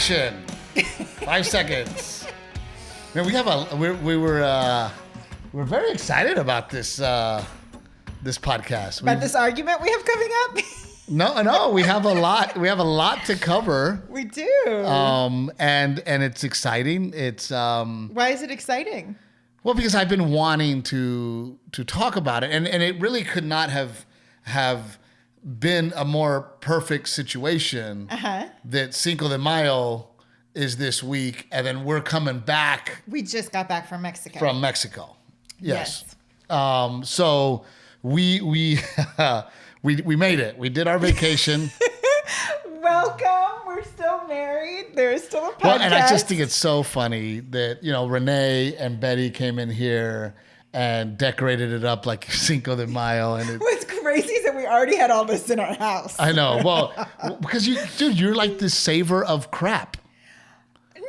Action. 5 seconds. Man, we're very excited about this this podcast. About this argument we have coming up? No, we have a lot. We have a lot to cover. We do. And it's exciting. It's Why is it exciting? Well, because I've been wanting to talk about it, and it really could not have been a more perfect situation that Cinco de Mayo is this week, and then we're coming back. We just got back from Mexico. Yes. So we made it. We did our vacation. Welcome. We're still married. There's still a podcast. Well, and I just think it's so funny that, Renae and Betty came in here and decorated it up like Cinco de Mayo. And What's crazy is that we already had all this in our house. I know. Well, because you're like this saver of crap.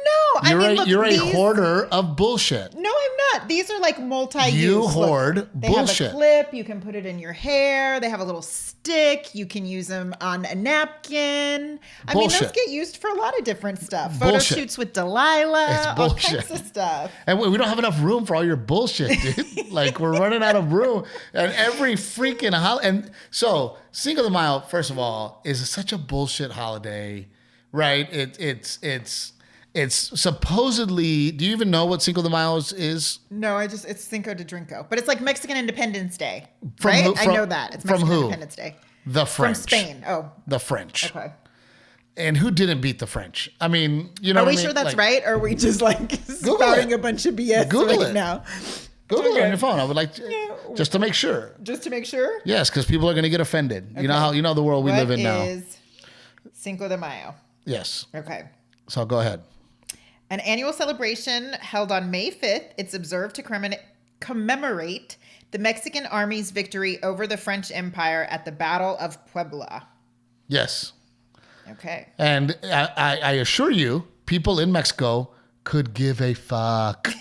No, You're a hoarder of bullshit. No, I'm not. These are like multi-use. You hoard they bullshit. Have a clip. You can put it in your hair. They have a little stick. You can use them on a napkin. I mean, those get used for a lot of different stuff. Photo shoots with Delilah. All kinds of stuff. And we don't have enough room for all your bullshit, dude. Like, we're running out of room. And every freaking holiday. And so, Cinco de Mayo, first of all, is such a bullshit holiday, right? It's supposedly, do you even know what Cinco de Mayo is? No, it's Cinco de Drinko. But it's like Mexican Independence Day, right? I know that. It's Mexican Independence Day. The French. From Spain. Oh. The French. Okay. And who didn't beat the French? I mean, Are we sure that's right? Or are we just like spouting a bunch of BS now? Google it on your phone. I would like to, just to make sure. Just to make sure? Yes, because people are going to get offended. Okay. You know the world we live in now. What is Cinco de Mayo? Yes. Okay. So go ahead. An annual celebration held on May 5th. It's observed to commemorate the Mexican army's victory over the French Empire at the Battle of Puebla. Yes. Okay. And I assure you, people in Mexico could give a fuck.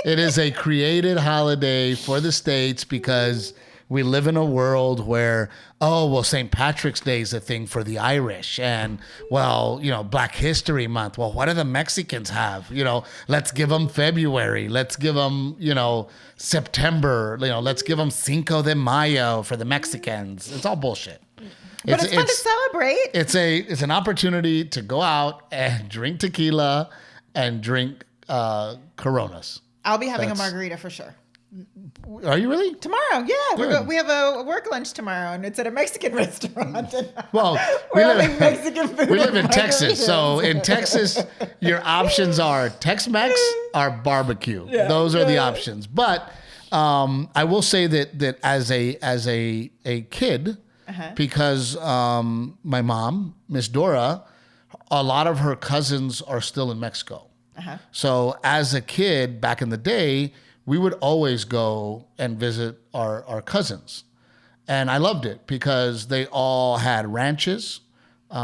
It is a created holiday for the States because we live in a world where, St. Patrick's Day is a thing for the Irish. And, Black History Month. Well, what do the Mexicans have? Let's give them February. Let's give them, September. Let's give them Cinco de Mayo for the Mexicans. It's all bullshit. But it's fun to celebrate. It's an opportunity to go out and drink tequila and drink Coronas. I'll be having a margarita for sure. Are you really? Tomorrow, yeah. We have a work lunch tomorrow, and it's at a Mexican restaurant. Well, we live in Texas. So in Texas, your options are Tex-Mex or barbecue. Yeah, those are the options. But I will say that as a kid, because my mom, Miss Dora, a lot of her cousins are still in Mexico. So as a kid back in the day, we would always go and visit our cousins. And I loved it because they all had ranches,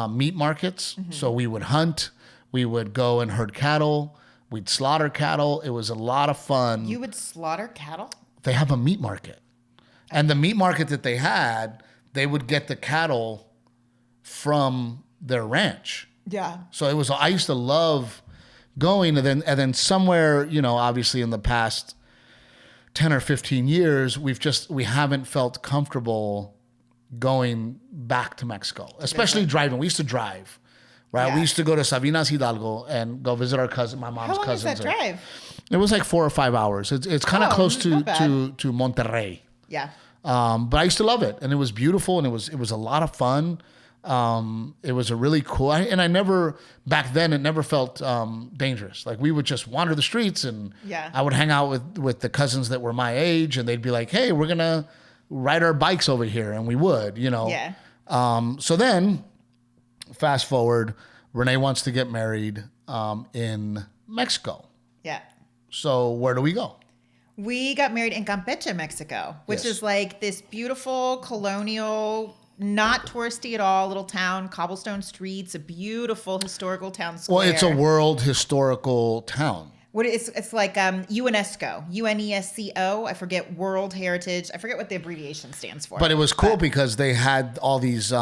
meat markets. Mm-hmm. So we would hunt. We would go and herd cattle. We'd slaughter cattle. It was a lot of fun. You would slaughter cattle? They have a meat market. And the meat market that they had, they would get the cattle from their ranch. Yeah. So I used to love going, and then somewhere, obviously in the past 10 or 15 years, we haven't felt comfortable going back to Mexico, especially driving. We used to drive, right? Yeah. We used to go to Sabinas Hidalgo and go visit our cousin, my mom's cousins. How long is that drive? It was like 4 or 5 hours. It's kind of close to Monterrey. Yeah. But I used to love it, and it was beautiful, and it was a lot of fun. It was a really cool, and I never, back then, it never felt dangerous. Like, we would just wander the streets, and I would hang out with the cousins that were my age, and they'd be like, hey, we're going to ride our bikes over here, and we would, Yeah. So then, fast forward, Renae wants to get married in Mexico. Yeah. So where do we go? We got married in Campeche, Mexico, which is like this beautiful colonial, not touristy at all, little town, cobblestone streets, a beautiful historical town square. Well, it's a world historical town. It's like UNESCO, UNESCO. I forget World Heritage. I forget what the abbreviation stands for. But it was cool because they had all these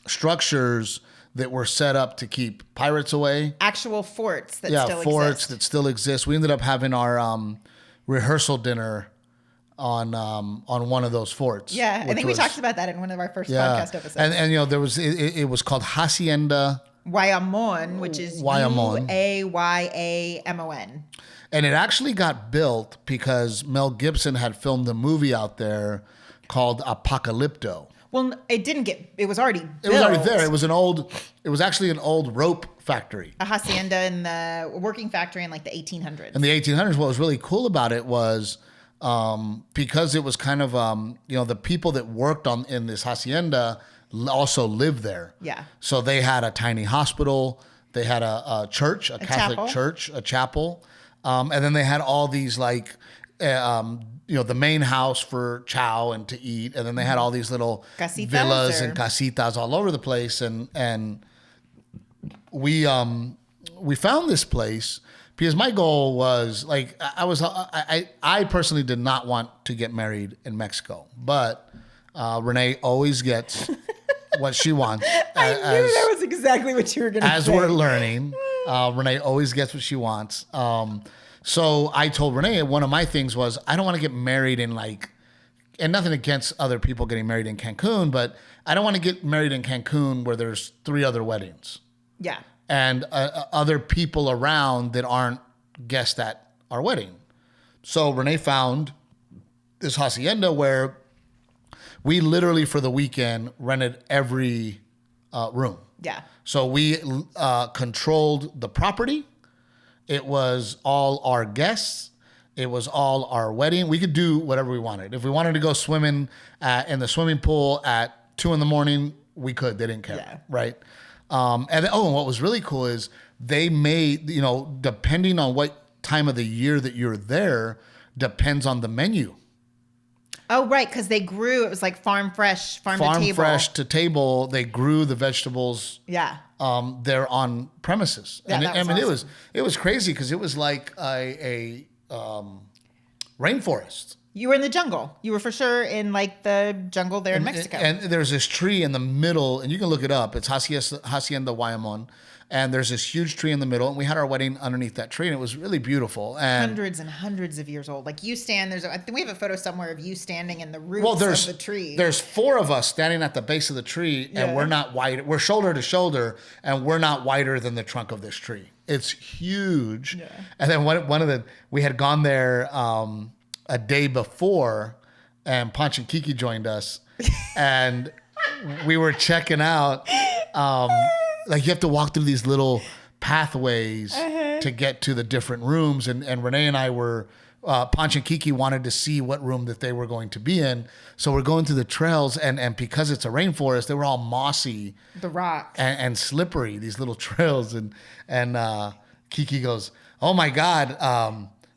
structures that were set up to keep pirates away. Actual forts that still forts exist. that still exist. We ended up having our rehearsal dinner on one of those forts. Yeah, I think we talked about that in one of our first podcast episodes. And there was it was called Hacienda Guayamon, which is Uayamon. And it actually got built because Mel Gibson had filmed a movie out there called Apocalypto. Well, it was already built. It was already there. It was actually an old rope factory. A hacienda in the working factory in like the 1800s. In the 1800s, what was really cool about it was because it was kind of, the people that worked in this hacienda also lived there. Yeah. So they had a tiny hospital. They had a church, a Catholic chapel. Church, a chapel. And then they had all these the main house for chow and to eat. And then they had all these little villas and casitas all over the place. And we found this place because my goal was I personally did not want to get married in Mexico, but Renae always gets what she wants. I knew that was exactly what you were going to say. As we're learning, Renae always gets what she wants. So I told Renae one of my things was I don't want to get married in and nothing against other people getting married in Cancun, but I don't want to get married in Cancun where there's 3 other weddings. Yeah. And other people around that aren't guests at our wedding. So Renae found this hacienda where we literally for the weekend rented every room. Yeah. So we controlled the property. It was all our guests. It was all our wedding. We could do whatever we wanted. If we wanted to go swimming in the swimming pool at 2 a.m, we could. They didn't care, right? And what was really cool is they made, depending on what time of the year that you're there, depends on the menu. Oh, right, because they grew. It was like farm fresh, farm to table. Farm fresh to table. They grew the vegetables. Yeah. There on premises. Yeah, and awesome. it was crazy because it was like a rainforest. You were in the jungle. You were for sure in the jungle there in Mexico. And there's this tree in the middle, and you can look it up. It's Hacienda Guayamon. And there's this huge tree in the middle, and we had our wedding underneath that tree, and it was really beautiful. And hundreds and hundreds of years old. You stand, I think we have a photo somewhere of you standing in the roots of the tree. There's 4 of us standing at the base of the tree, and we're not wide. We're shoulder to shoulder, and we're not wider than the trunk of this tree. It's huge. Yeah. And then we had gone there a day before, and Pancho and Kiki joined us, and we were checking out. You have to walk through these little pathways to get to the different rooms. And Renae and I were, Pancho and Kiki wanted to see what room that they were going to be in. So we're going through the trails, and because it's a rainforest, they were all mossy. The rocks. And slippery, these little trails. And Kiki goes, oh my God,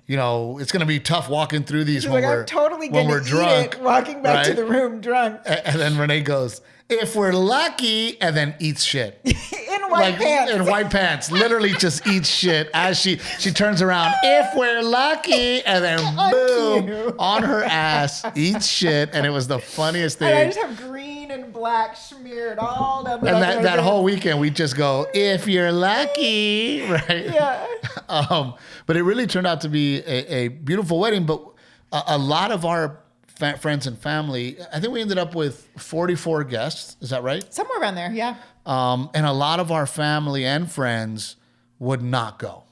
it's going to be tough walking through these when we're drunk. Walking back to the room drunk. And then Renae goes, if we're lucky, and then eats shit. In white pants. In white pants. Literally just eats shit as she turns around. If we're lucky, and then boom, on her ass, eats shit. And it was the funniest thing. And I just have green and black smeared all down the And that whole weekend, we just go, if you're lucky, right? Yeah. But it really turned out to be a beautiful wedding. But a lot of our friends and family, I think we ended up with 44 guests. Is that right? Somewhere around there, yeah. And a lot of our family and friends would not go.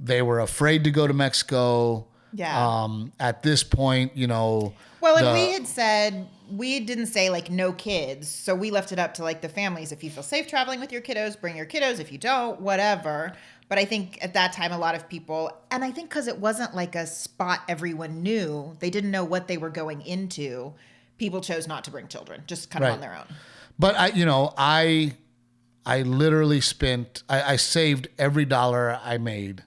They were afraid to go to Mexico. Yeah. At this point, Well, and we had said, we didn't say no kids. So we left it up to the families. If you feel safe traveling with your kiddos, bring your kiddos. If you don't, whatever. But I think at that time, a lot of people, and I think because it wasn't a spot everyone knew, they didn't know what they were going into. People chose not to bring children, just kind of on their own. But I literally I saved every dollar I made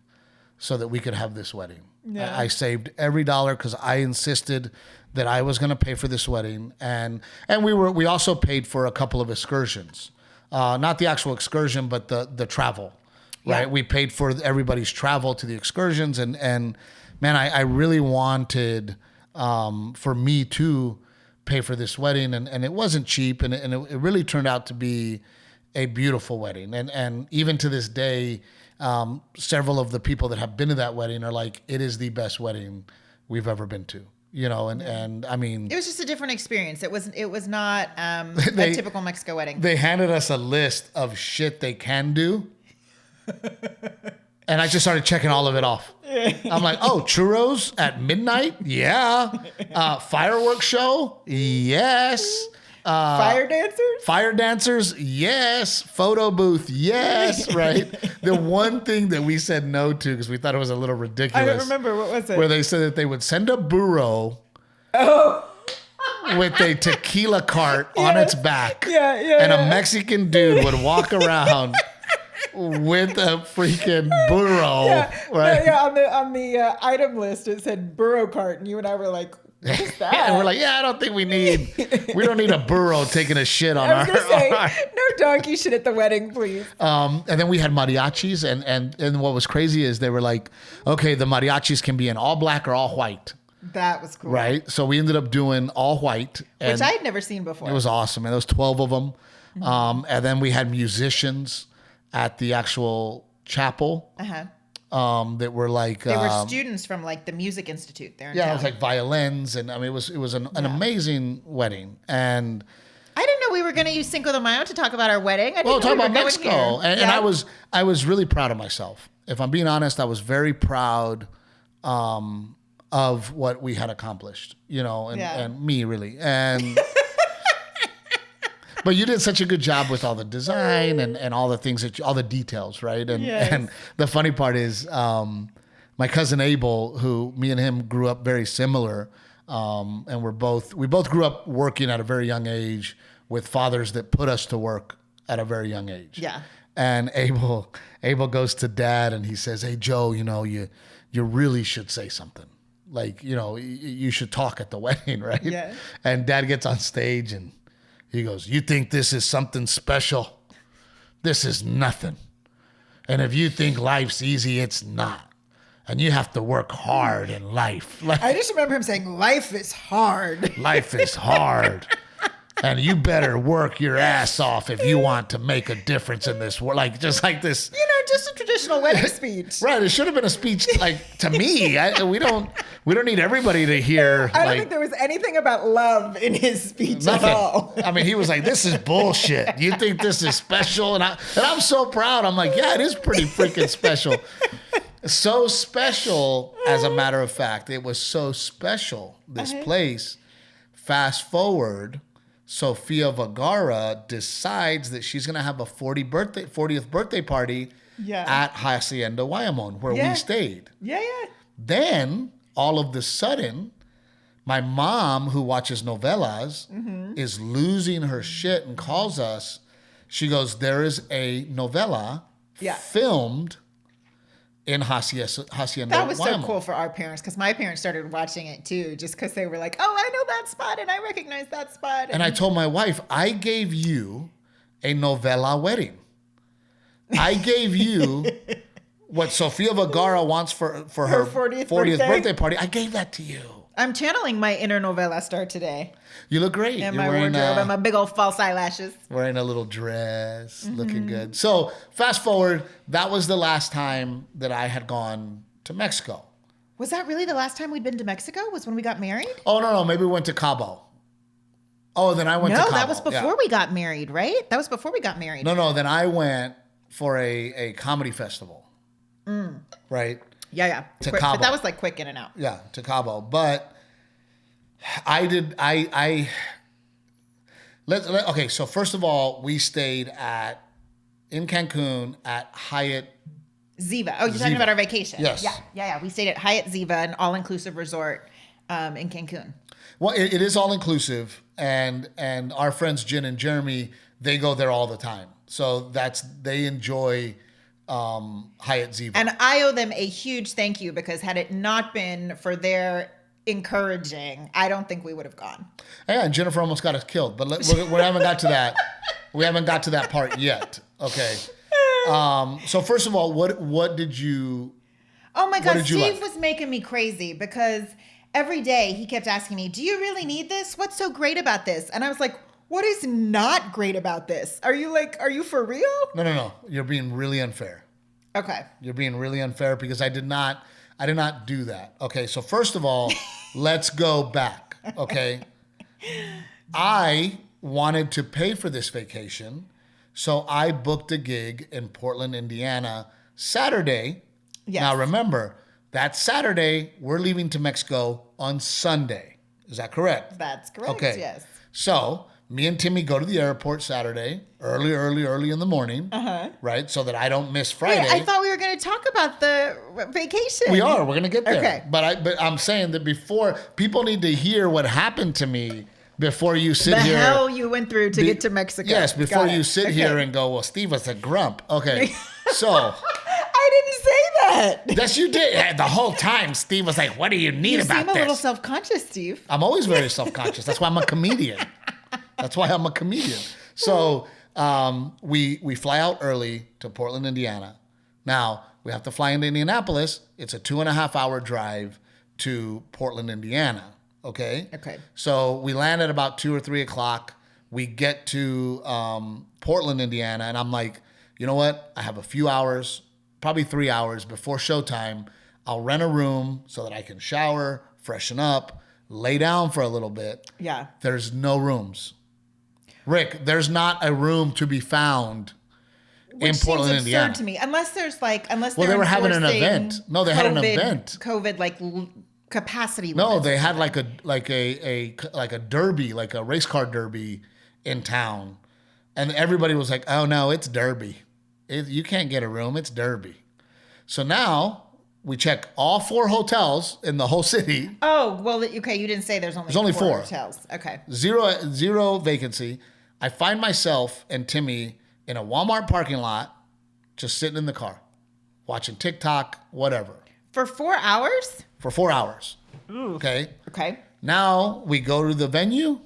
so that we could have this wedding. Yeah. I saved every dollar because I insisted that I was going to pay for this wedding, and we also paid for a couple of excursions, not the actual excursion, but the travel. Right. Yeah. We paid for everybody's travel to the excursions. And man, I really wanted for me to pay for this wedding. And it wasn't cheap. And it really turned out to be a beautiful wedding. And even to this day, several of the people that have been to that wedding are like, it is the best wedding we've ever been to. You know, and I mean, it was just a different experience. It was not a typical Mexico wedding. They handed us a list of shit they can do. And I just started checking all of it off. I'm like, oh, churros at midnight? Yeah. Fireworks show? Yes. Fire dancers? Fire dancers? Yes. Photo booth? Yes. Right. The one thing that we said no to because we thought it was a little ridiculous. I don't remember. What was it? Where they said that they would send a burro. Oh. With a tequila cart on its back. Yeah. And a Mexican dude would walk around with a freaking burro. Right? Yeah, on the item list, it said burro cart. And you and I were like, what is that? And we're like, yeah, I don't think we don't need a burro taking a shit on I was gonna say, no donkey shit at the wedding, please. And then we had mariachis. And what was crazy is they were like, okay, the mariachis can be in all black or all white. That was cool. Right. So we ended up doing all white. Which I had never seen before. It was awesome. And there was 12 of them. Mm-hmm. And then we had musicians at the actual chapel. That were like... They were students from like the Music Institute there in town. It was like violins. And I mean, it was an amazing wedding. And... I didn't know we were going to use Cinco de Mayo to talk about our wedding. Talk about Mexico. And I was really proud of myself. If I'm being honest, I was very proud of what we had accomplished, you know, and me really. And but you did such a good job with all the design and all the things all the details, right? And the funny part is my cousin Abel, who me and him grew up very similar, and we both grew up working at a very young age with fathers that put us to work at a very young age. Yeah. And Abel goes to Dad and he says, "Hey Joe, you know, you really should say something. Like, you know, you should talk at the wedding, right?" Yeah. And Dad gets on stage and he goes, "You think this is something special? This is nothing. And if you think life's easy, it's not. And you have to work hard in life." Like, I just remember him saying, "Life is hard. Life is hard. And you better work your ass off if you want to make a difference in this world." Like, just like this. You know, just a traditional wedding speech. Right. It should have been a speech like to me. We don't need everybody to hear. I don't think there was anything about love in his speech nothing. At all. I mean, he was like, "This is bullshit. You think this is special?" And I'm so proud. I'm like, yeah, it is pretty freaking special. So special, as a matter of fact. It was so special, this place. Fast forward, Sofia Vergara decides that she's going to have a 40th birthday party at Hacienda Guayamon, where we stayed. Yeah. Then, all of the sudden, my mom, who watches novelas, is losing her shit and calls us. She goes, "There is a novela filmed in Hacienda That was Guayamon." so cool for our parents, because my parents started watching it too, just because they were like, "Oh, I know that spot and I recognize that spot." And I told my wife, I gave you a novela wedding. I gave you what Sofia Vergara wants for her 40th birthday party. I gave that to you. I'm channeling my inner novela star today. You look great. And my wardrobe and my big old false eyelashes. Wearing a little dress, looking good. So fast forward, that was the last time that I had gone to Mexico. Was that really the last time we'd been to Mexico? Was when we got married? Oh, no. Maybe we went to Cabo. Oh, then I went to Cabo. No, that was before we got married, right? That was before we got married. No. Then I went for a comedy festival. Right? Yeah. To quick, Cabo. But that was like quick in and out. Yeah, to Cabo. But okay, so first of all, we stayed in Cancun at Hyatt Ziva. Oh, you're talking about our vacation. Yes. Yeah. We stayed at Hyatt Ziva, an all-inclusive resort in Cancun. Well, it is all-inclusive, and our friends Jen and Jeremy, they go there all the time. So they enjoy Hyatt Ziva. And I owe them a huge thank you, because had it not been for their encouraging, I don't think we would have gone. Yeah, and Jennifer almost got us killed, but we haven't got to that. We haven't got to that part yet. Okay. So first of all, what did you? Oh my God, Steve was making me crazy, because every day he kept asking me, "Do you really need this? What's so great about this?" And I was like, What is not great about this? Are you for real? No. You're being really unfair. Okay. You're being really unfair because I did not do that. Okay, so first of all, let's go back. Okay. I wanted to pay for this vacation, so I booked a gig in Portland, Indiana, Saturday. Yes. Now remember, that Saturday, we're leaving to Mexico on Sunday. Is that correct? That's correct, okay. Yes. So me and Timmy go to the airport Saturday, early in the morning, right? So that I don't miss Friday. Wait, I thought we were going to talk about the vacation. We are. We're going to get there. Okay. But I'm saying that before, people need to hear what happened to me before you sit here. The hell you went through to get to Mexico. Yes, before you sit here and go, well, Steve was a grump. Okay, so. I didn't say that. Yes, you did. The whole time, Steve was like, what do you need about this? You seem a little self-conscious, Steve. I'm always very self-conscious. That's why I'm a comedian. So we fly out early to Portland, Indiana. Now, we have to fly into Indianapolis. It's a 2.5 hour drive to Portland, Indiana. Okay? Okay. So we land at about 2 or 3 o'clock. We get to Portland, Indiana, and I'm like, you know what? I have a few hours, probably 3 hours before showtime. I'll rent a room so that I can shower, freshen up, lay down for a little bit. Yeah. There's no rooms. Rick, there's not a room to be found in Portland, seems Indiana. Absurd to me, unless they were having an event. No, they had an event. COVID capacity limits. No, they had like a derby, like a race car derby in town, and everybody was like, "Oh no, it's derby. You can't get a room. It's derby." So now we check all 4 hotels in the whole city. Oh well, okay. You didn't say there's only 4 hotels. Okay. Zero vacancy. I find myself and Timmy in a Walmart parking lot, just sitting in the car, watching TikTok, whatever. For 4 hours? For 4 hours. Ooh. Okay. Okay. Now we go to the venue,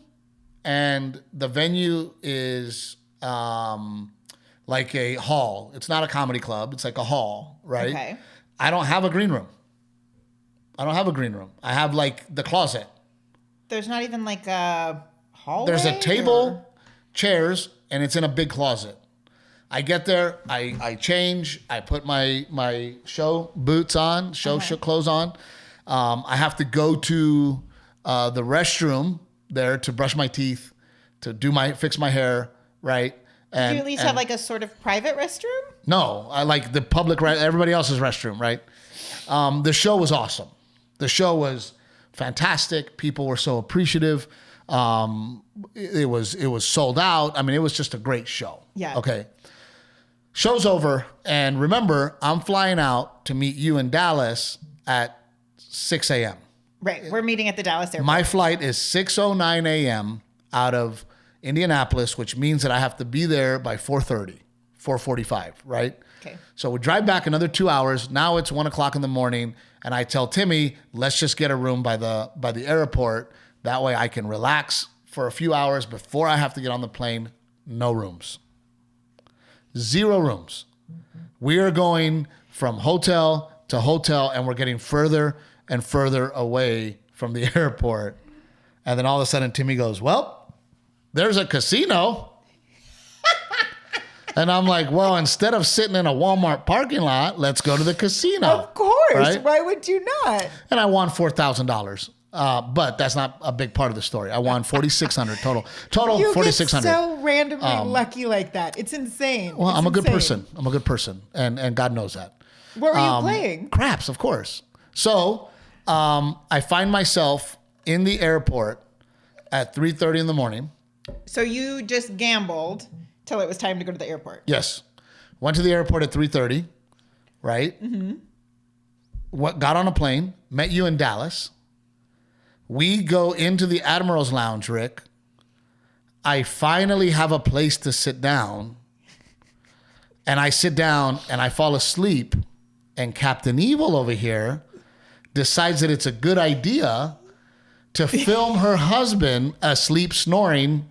and the venue is like a hall. It's not a comedy club. It's like a hall, right? Okay. I don't have a green room. I have like the closet. There's not even like a hallway? There's a table, chairs, and it's in a big closet. I get there, I change, I put my show boots on, show clothes on. I have to go to the restroom there to brush my teeth, to fix my hair, right? Do you at least have like a sort of private restroom? No, I like the public, everybody else's restroom, right? The show was awesome. The show was fantastic. People were so appreciative. It was sold out. I mean, it was just a great show. Yeah. Okay. Show's over. And remember, I'm flying out to meet you in Dallas at 6 a.m. Right. We're meeting at the Dallas airport. My flight is 6:09 a.m. out of Indianapolis, which means that I have to be there by 4:45, right? Okay. So we drive back another 2 hours. Now it's 1 o'clock in the morning, and I tell Timmy, let's just get a room by the airport. That way I can relax for a few hours before I have to get on the plane. No rooms. 0 rooms. We are going from hotel to hotel, and we're getting further and further away from the airport. And then all of a sudden Timmy goes, well, there's a casino. And I'm like, well, instead of sitting in a Walmart parking lot, let's go to the casino. Of course. Right? Why would you not? And I won $4,000. But that's not a big part of the story. I won $4,600 total. Total you $4,600. Get so randomly lucky like that. It's insane. Well, it's I'm a insane. good person. And God knows that. What were you playing? Craps, of course. So I find myself in the airport at 3:30 in the morning. So you just gambled till it was time to go to the airport. Yes. Went to the airport at 3:30, right? Mm-hmm. Got on a plane, met you in Dallas. We go into the Admiral's Lounge, Rick. I finally have a place to sit down. And I sit down and I fall asleep. And Captain Evil over here decides that it's a good idea to film her husband asleep snoring.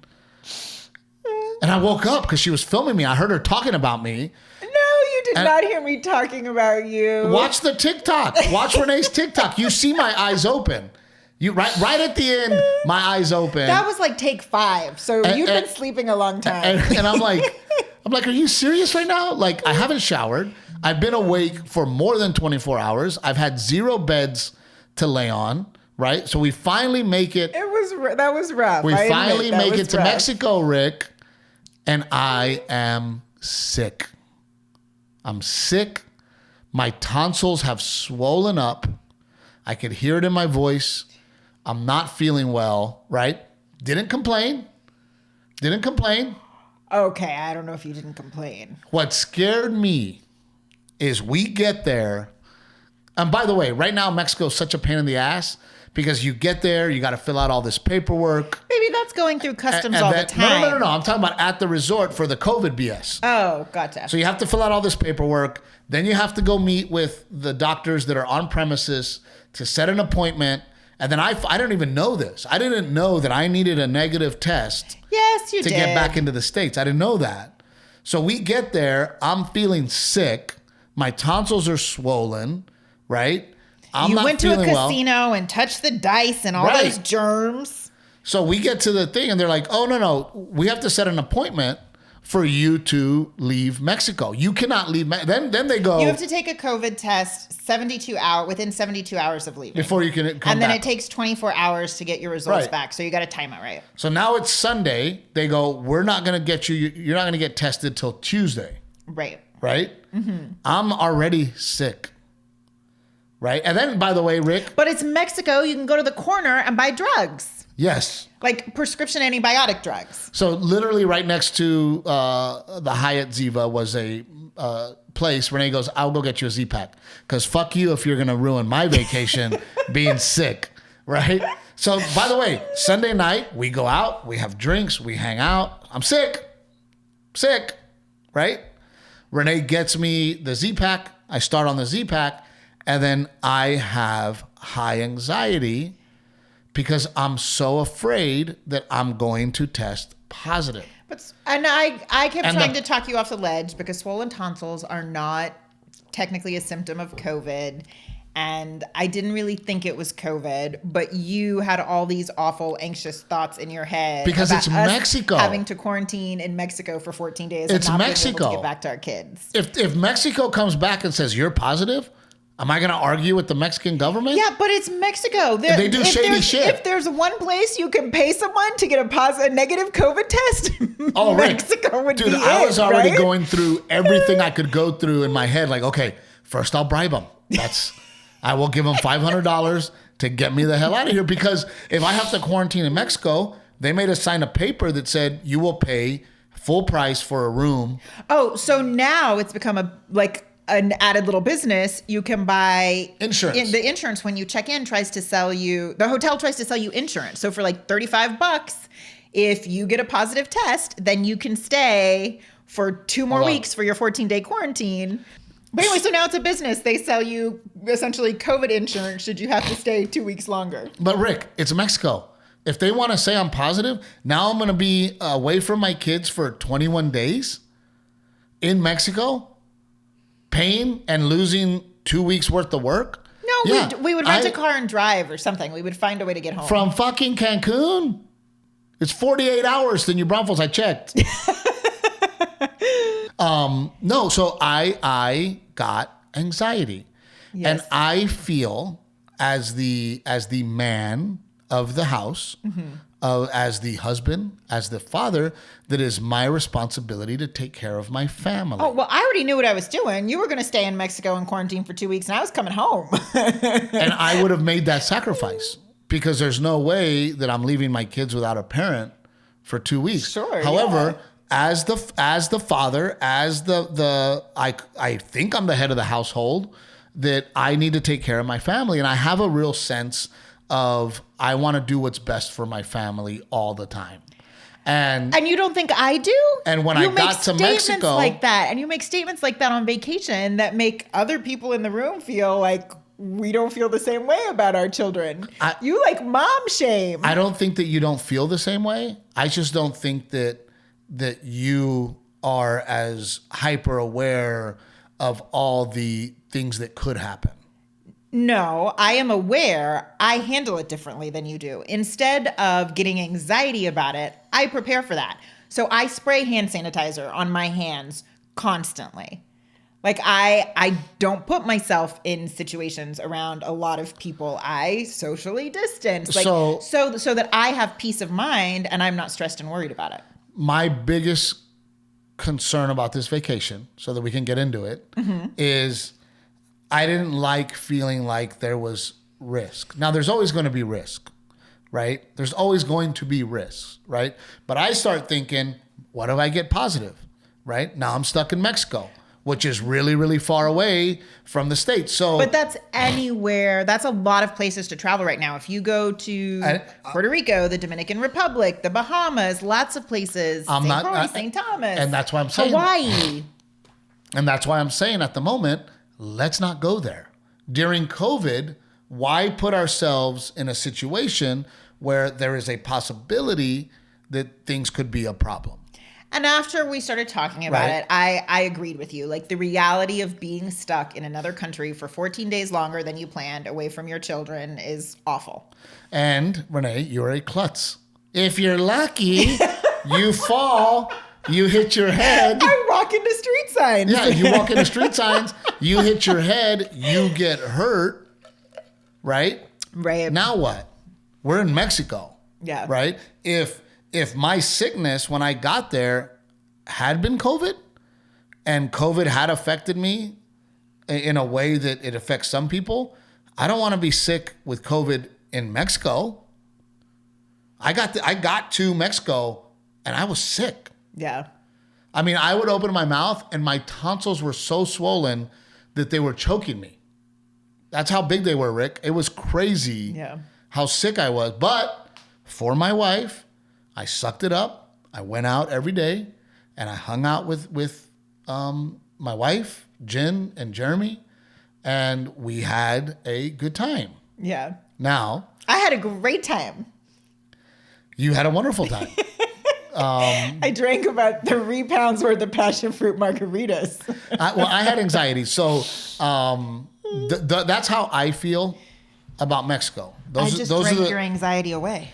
And I woke up because she was filming me. I heard her talking about me. No, you did not hear me talking about you. Watch the TikTok. Watch Renee's TikTok. You see my eyes open. You right at the end, my eyes open. That was like take 5. So you've been sleeping a long time. And I'm like, are you serious right now? Like, I haven't showered. I've been awake for more than 24 hours. I've had 0 beds to lay on, right? So we finally make it. That was rough. We finally make it to Mexico, Rick, and I am sick. I'm sick. My tonsils have swollen up. I could hear it in my voice. I'm not feeling well, right? Didn't complain. Okay, I don't know if you didn't complain. What scared me is we get there. And by the way, right now, Mexico is such a pain in the ass because you get there, you got to fill out all this paperwork. Maybe that's going through customs all the time. No. I'm talking about at the resort for the COVID BS. Oh, gotcha. So you have to fill out all this paperwork. Then you have to go meet with the doctors that are on premises to set an appointment. And then I don't even know this. I didn't know that I needed a negative test. Yes, you did. To get back into the States. I didn't know that. So we get there. I'm feeling sick. My tonsils are swollen, right? I'm not went to a feeling casino and touched the dice and all those germs. So we get to the thing and they're like, oh, no. We have to set an appointment for you to leave Mexico. You cannot leave. Then they go. You have to take a COVID test within 72 hours of leaving. Before you can come back. And then it takes 24 hours to get your results back. So you got to time it right. So now it's Sunday. They go, we're not going to get you. You're not going to get tested till Tuesday. Right. Right? Mm-hmm. I'm already sick. Right? And then, by the way, Rick. But it's Mexico. You can go to the corner and buy drugs. Yes. Like prescription antibiotic drugs. So literally right next to the Hyatt Ziva was a place. Renae goes, I'll go get you a Z-Pack. Because fuck you if you're going to ruin my vacation being sick. Right? So, by the way, Sunday night, we go out. We have drinks. We hang out. I'm sick. Right? Renae gets me the Z-Pack. I start on the Z-Pack. And then I have high anxiety because I'm so afraid that I'm going to test positive. I kept trying to talk you off the ledge because swollen tonsils are not technically a symptom of COVID. And I didn't really think it was COVID, but you had all these awful, anxious thoughts in your head. Because it's Mexico. Having to quarantine in Mexico for 14 days it's and not Mexico. being able to get back to our kids. If Mexico comes back and says, you're positive, am I going to argue with the Mexican government? Yeah, but it's Mexico. They do shady shit. If there's one place you can pay someone to get a negative COVID test, Mexico would be it. Dude, I was already going through everything I could go through in my head. Like, okay, first I'll bribe them. I will give them $500 to get me the hell out of here. Because if I have to quarantine in Mexico, they made us sign a paper that said you will pay full price for a room. Oh, so now it's become an added little business. You can buy insurance. The insurance when you check in the hotel tries to sell you insurance. So for like $35, if you get a positive test, then you can stay for 2 more weeks for your 14-day quarantine. But anyway, so now it's a business. They sell you essentially COVID insurance should you have to stay 2 weeks longer. But Rick, it's Mexico. If they want to say I'm positive, now I'm going to be away from my kids for 21 days in Mexico, paying and losing 2 weeks worth of work. No, we would rent a car and drive or something. We would find a way to get home. From fucking Cancun? It's 48 hours than New Braunfels. I checked. No, so I got anxiety. Yes. And I feel as the man of the house, as the husband, as the father, that is my responsibility to take care of my family. Oh, well, I already knew what I was doing. You were going to stay in Mexico and quarantine for 2 weeks, and I was coming home. And I would have made that sacrifice because there's no way that I'm leaving my kids without a parent for 2 weeks. Sure. However, as the father, I think I'm the head of the household, that I need to take care of my family. And I have a real sense of I want to do what's best for my family all the time. And you don't think I do? And when I got to Mexico, like that, and you make statements like that on vacation that make other people in the room feel like we don't feel the same way about our children. You like mom shame. I don't think that you don't feel the same way. I just don't think that you are as hyper aware of all the things that could happen. No, I am aware I handle it differently than you do. Instead of getting anxiety about it, I prepare for that. So I spray hand sanitizer on my hands constantly. Like I don't put myself in situations around a lot of people. I socially distance, like so that I have peace of mind and I'm not stressed and worried about it. My biggest concern about this vacation, so that we can get into it, is I didn't like feeling like there was risk. Now, there's always going to be risk, right? There's always going to be risks, right? But I start thinking, what if I get positive, right? Now I'm stuck in Mexico, which is really, really far away from the States. So, but that's anywhere. That's a lot of places to travel right now. If you go to Puerto Rico, the Dominican Republic, the Bahamas, lots of places, St. Thomas, and that's why I'm saying Hawaii. And that's why I'm saying at the moment, let's not go there. During COVID, why put ourselves in a situation where there is a possibility that things could be a problem? And after we started talking about it, I agreed with you. Like the reality of being stuck in another country for 14 days longer than you planned away from your children is awful. And Renae, you're a klutz. If you're lucky, you fall, you hit your head. I walk into street signs. Yeah, you walk into street signs, you hit your head, you get hurt, right? Right. Now what? We're in Mexico. Yeah. Right? If my sickness when I got there had been COVID and COVID had affected me in a way that it affects some people, I don't want to be sick with COVID in Mexico. I got to Mexico and I was sick. Yeah. I mean, I would open my mouth and my tonsils were so swollen that they were choking me. That's how big they were, Rick. It was crazy how sick I was. But for my wife, I sucked it up. I went out every day and I hung out with my wife, Jen and Jeremy, and we had a good time. Yeah. Now, I had a great time. You had a wonderful time. I drank about 3 pounds worth of passion fruit margaritas. I had anxiety. So that's how I feel about Mexico. Those drank your anxiety away.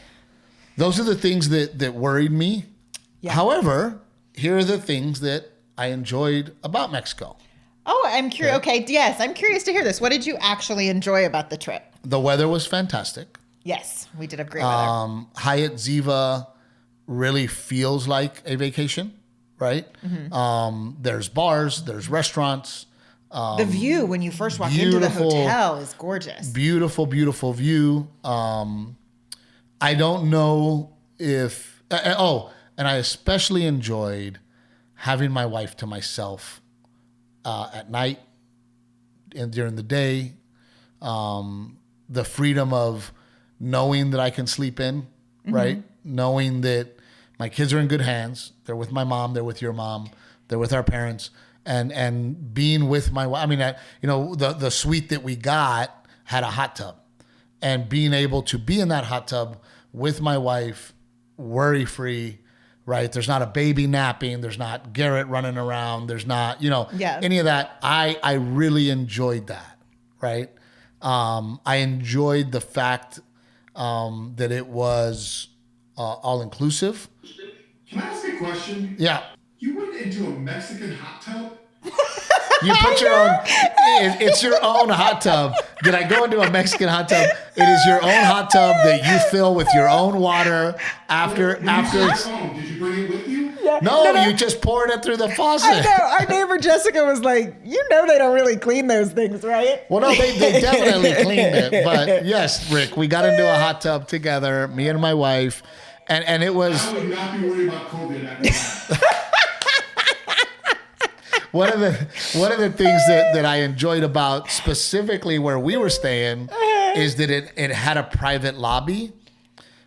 Those are the things that worried me. Yeah. However, here are the things that I enjoyed about Mexico. Oh, I'm curious. Okay, yes, I'm curious to hear this. What did you actually enjoy about the trip? The weather was fantastic. Yes, we did have great weather. Hyatt Ziva really feels like a vacation, right? Mm-hmm. There's bars, there's restaurants. The view when you first walk into the hotel is gorgeous. Beautiful, beautiful view. I don't know if... and I especially enjoyed having my wife to myself at night and during the day. The freedom of knowing that I can sleep in, right? Knowing that my kids are in good hands. They're with my mom. They're with your mom. They're with our parents. And being with my wife. I mean, the suite that we got had a hot tub. And being able to be in that hot tub with my wife, worry-free, right? There's not a baby napping. There's not Garrett running around. There's not, any of that. I really enjoyed that, right? I enjoyed the fact that it was all-inclusive. Can I ask a question? Yeah. You went into a Mexican hot tub? You put your own, it's your own hot tub. Did I go into a Mexican hot tub? It is your own hot tub that you fill with your own water after. Did you bring it with you? Yeah. No, you just poured it through the faucet. I know. Our neighbor Jessica was like, they don't really clean those things, right? Well, no, they definitely cleaned it. But yes, Rick, we got into a hot tub together, me and my wife, and it was... I would not be worried about COVID after that. One of the things that I enjoyed about specifically where we were staying is that it had a private lobby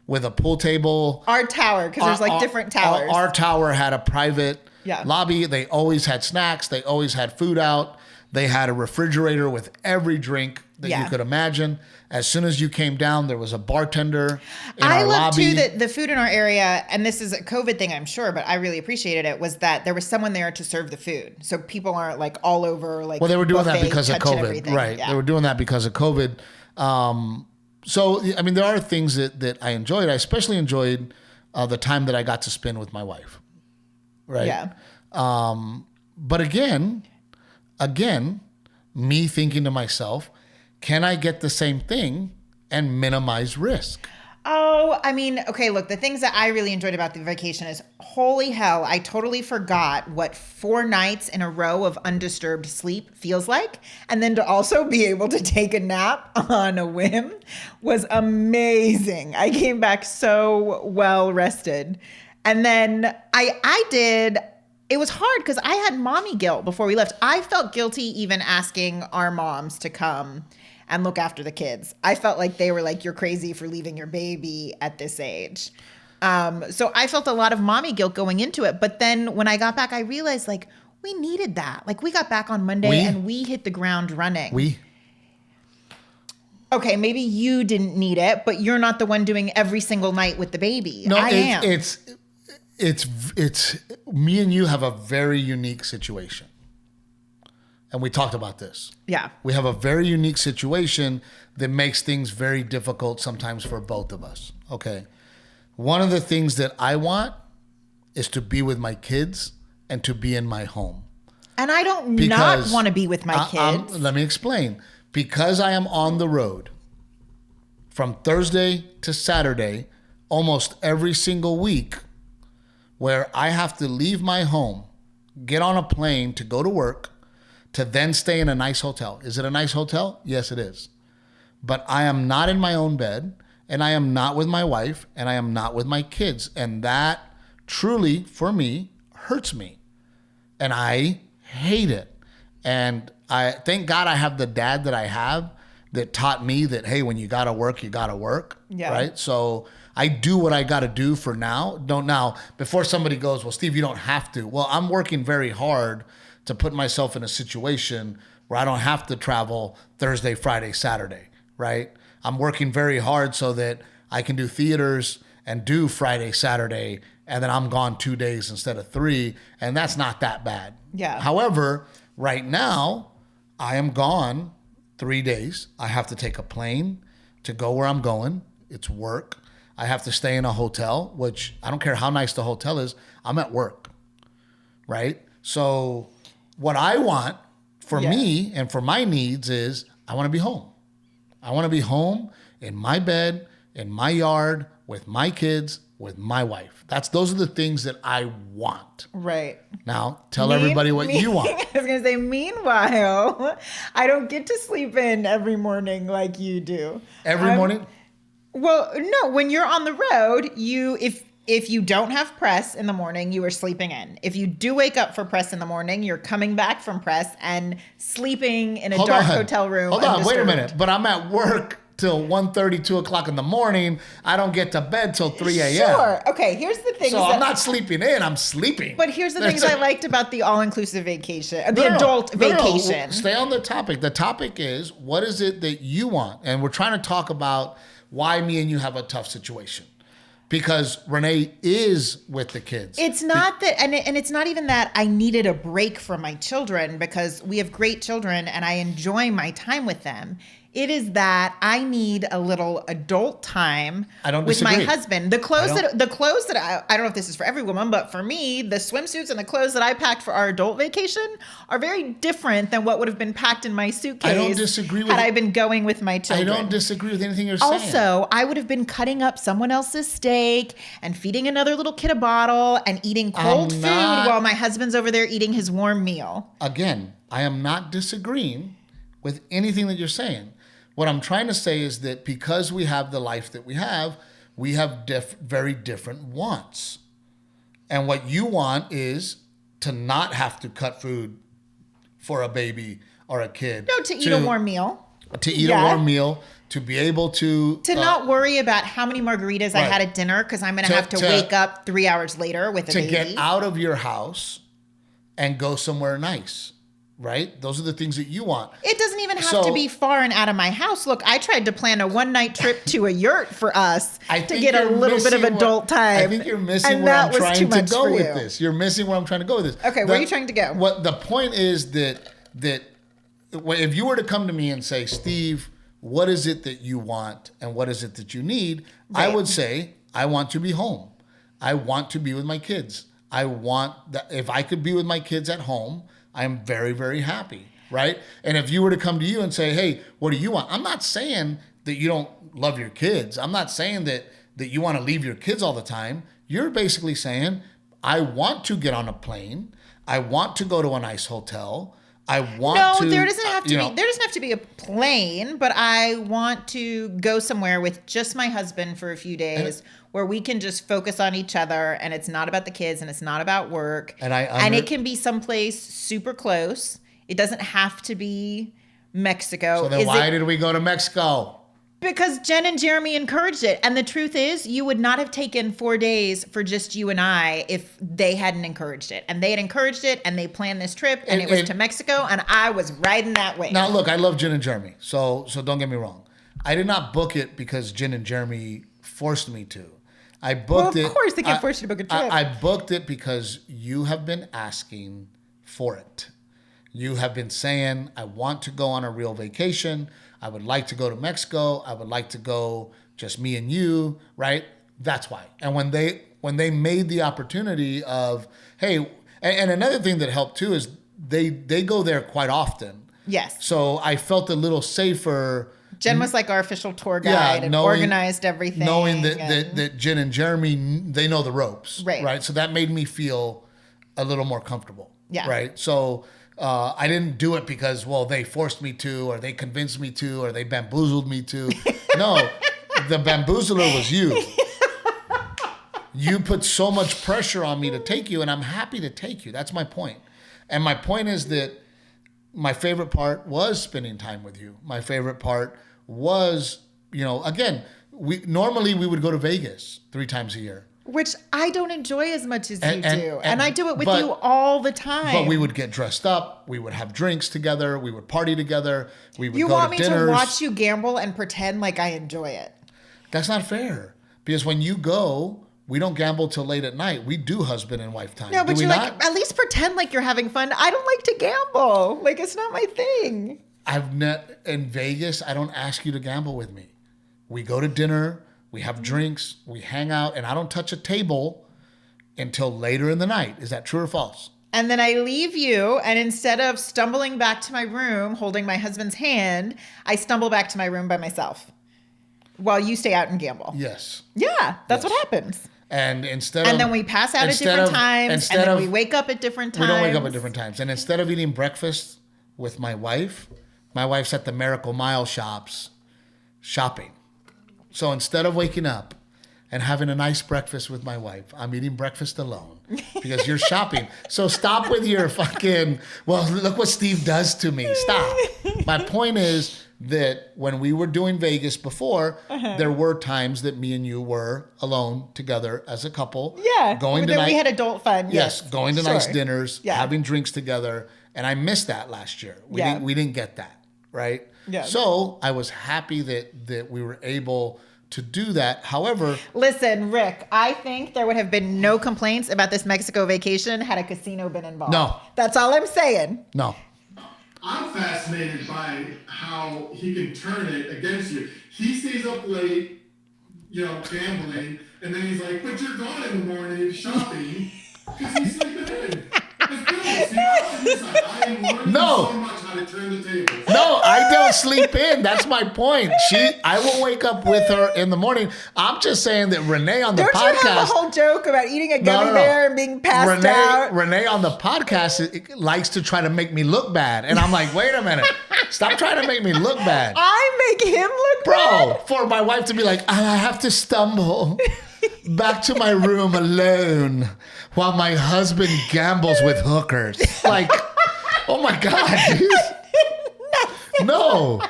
with a pool table. Our tower, because there's different towers. Our tower had a private lobby. They always had snacks. They always had food out. They had a refrigerator with every drink that you could imagine. As soon as you came down, there was a bartender in I our love lobby. too that the food in our area, and this is a COVID thing, I'm sure, but I really appreciated it, was that there was someone there to serve the food. So people aren't like all over like. Well, they were doing that buffet, because of touching COVID, everything. right? Yeah. They were doing that because of COVID. So, I mean, there are things that I enjoyed. I especially enjoyed the time that I got to spend with my wife, right? Yeah. But again, me thinking to myself, can I get the same thing and minimize risk? Oh, I mean, okay, look, the things that I really enjoyed about the vacation is, holy hell, I totally forgot what 4 nights in a row of undisturbed sleep feels like. And then to also be able to take a nap on a whim was amazing. I came back so well rested. And then it was hard because I had mommy guilt before we left. I felt guilty even asking our moms to come and look after the kids. I felt like they were like, you're crazy for leaving your baby at this age. So I felt a lot of mommy guilt going into it. But then when I got back, I realized like we needed that. Like we got back on Monday and we hit the ground running. Okay, maybe you didn't need it, but you're not the one doing every single night with the baby. No, I am. It's me and you have a very unique situation. And we talked about this. Yeah. We have a very unique situation that makes things very difficult sometimes for both of us. Okay. One of the things that I want is to be with my kids and to be in my home. And I don't not want to be with my kids. Let me explain. Because I am on the road from Thursday to Saturday, almost every single week, where I have to leave my home, get on a plane to go to work, to then stay in a nice hotel. Is it a nice hotel? Yes, it is. But I am not in my own bed, and I am not with my wife, and I am not with my kids. And that truly, for me, hurts me. And I hate it. And I thank God I have the dad that I have that taught me that, hey, when you gotta work, you gotta work. Yeah. Right? So I do what I gotta do for now. Before somebody goes, well, Steve, you don't have to. Well, I'm working very hard to put myself in a situation where I don't have to travel Thursday, Friday, Saturday, right? I'm working very hard so that I can do theaters and do Friday, Saturday, and then I'm gone 2 days instead of 3, and that's not that bad. Yeah. However, right now, I am gone 3 days. I have to take a plane to go where I'm going. It's work. I have to stay in a hotel, which I don't care how nice the hotel is. I'm at work, right? So what I want for me and for my needs is I want to be home. I want to be home in my bed, in my yard, with my kids, with my wife. Those are the things that I want. Right. Now, tell everybody what you want. I was going to say, meanwhile, I don't get to sleep in every morning like you do. Every morning? Well, no, when you're on the road, if you don't have press in the morning, you are sleeping in. If you do wake up for press in the morning, you're coming back from press and sleeping in a dark hotel room. Hold on, wait a minute. But I'm at work till 1:30, 2 o'clock in the morning. I don't get to bed till 3 a.m. Sure. Okay, here's the thing. So I'm not sleeping in, I'm sleeping. But here's the things I liked about the all-inclusive vacation, adult vacation. No. Stay on the topic. The topic is, what is it that you want? And we're trying to talk about why me and you have a tough situation. Because Renae is with the kids. It's not that, and it's not even that I needed a break from my children, because we have great children and I enjoy my time with them. It is that I need a little adult time with my husband. The clothes that I don't know if this is for every woman, but for me, the swimsuits and the clothes that I packed for our adult vacation are very different than what would have been packed in my suitcase. I don't disagree with had I been going with my children. I don't disagree with anything you're saying. Also, I would have been cutting up someone else's steak and feeding another little kid a bottle and eating cold food while my husband's over there eating his warm meal. Again, I am not disagreeing with anything that you're saying. What I'm trying to say is that because we have the life that we have very different wants. And what you want is to not have to cut food for a baby or a kid. No, to eat a warm meal. To eat a warm meal, to be able to not worry about how many margaritas I had at dinner, because I'm going to have to wake up 3 hours later with a baby. To get out of your house and go somewhere nice. right? Those are the things that you want. It doesn't even have to be far and out of my house. Look, I tried to plan a one-night trip to a yurt for us to get a little bit of adult time. I think you're missing where I'm trying to go with this. You're missing where I'm trying to go with this. Okay, where are you trying to go? What the point is that if you were to come to me and say, Steve, what is it that you want and what is it that you need? Right. I would say, I want to be home. I want to be with my kids. I want that. If I could be with my kids at home, I'm very, very happy, right? And if you were to come to you and say, hey, what do you want? I'm not saying that you don't love your kids. I'm not saying that you want to leave your kids all the time. You're basically saying, I want to get on a plane. I want to go to a nice hotel. I want to. No, there doesn't have to be. There doesn't have to be a plane, but I want to go somewhere with just my husband for a few days, where we can just focus on each other, and it's not about the kids, and it's not about work, and it can be someplace super close. It doesn't have to be Mexico. So then, why did we go to Mexico? Because Jen and Jeremy encouraged it. And the truth is, you would not have taken 4 days for just you and I if they hadn't encouraged it. And they had encouraged it, and they planned this trip, and it was to Mexico, and I was riding that way. Now, look, I love Jen and Jeremy, so don't get me wrong. I did not book it because Jen and Jeremy forced me to. I booked it. Of course, they can't force you to book a trip. I booked it because you have been asking for it. You have been saying, I want to go on a real vacation. I would like to go to Mexico. I would like to go just me and you, right? That's why. And when they made the opportunity of, hey, and another thing that helped too is they go there quite often. Yes. So I felt a little safer. Jen was like our official tour guide and organized everything. Knowing that Jen and Jeremy, they know the ropes. Right. So that made me feel a little more comfortable. Yeah. Right. So I didn't do it because, well, they forced me to, or they convinced me to, or they bamboozled me to. No, the bamboozler was you. You put so much pressure on me to take you, and I'm happy to take you. That's my point. And my point is that my favorite part was spending time with you. My favorite part was, again, we would go to Vegas 3 times a year. Which I don't enjoy as much as you do. And I do it with you all the time. But we would get dressed up. We would have drinks together. We would party together. We would go to dinners. You want me to watch you gamble and pretend like I enjoy it? That's not fair. Because when you go, we don't gamble till late at night. We do husband and wife time. No, but you're like, at least pretend like you're having fun. I don't like to gamble. Like, it's not my thing. In Vegas, I don't ask you to gamble with me. We go to dinner. We have drinks, we hang out, and I don't touch a table until later in the night. Is that true or false? And then I leave you, and instead of stumbling back to my room, holding my husband's hand, I stumble back to my room by myself while you stay out and gamble. Yes. Yeah, that's what happens. And then we pass out at different times, and then we wake up at different times. We don't wake up at different times. And instead of eating breakfast with my wife's at the Miracle Mile shops shopping. So instead of waking up and having a nice breakfast with my wife, I'm eating breakfast alone because you're shopping. So stop with your fucking, well, look what Steve does to me. Stop. My point is that when we were doing Vegas before, there were times that me and you were alone together as a couple. Yeah. We had adult fun. Yes. Going to nice dinners, having drinks together. And I missed that last year. We didn't get that. Right. Yeah. So I was happy that we were able to do that. However, listen, Rick, I think there would have been no complaints about this Mexico vacation had a casino been involved. No. That's all I'm saying. No. I'm fascinated by how he can turn it against you. He stays up late, gambling, and then he's like, but you're gone in the morning shopping because he's sleeping in. No. No, I don't sleep in. That's my point. I will wake up with her in the morning. I'm just saying that Renae on the podcast. Don't you have a whole joke about eating a gummy bear and being passed out? Renae on the podcast likes to try to make me look bad. And I'm like, wait a minute. Stop trying to make me look bad. I make him look bad? Bro, for my wife to be like, I have to stumble back to my room alone while my husband gambles with hookers. Like, oh my God, dude. No.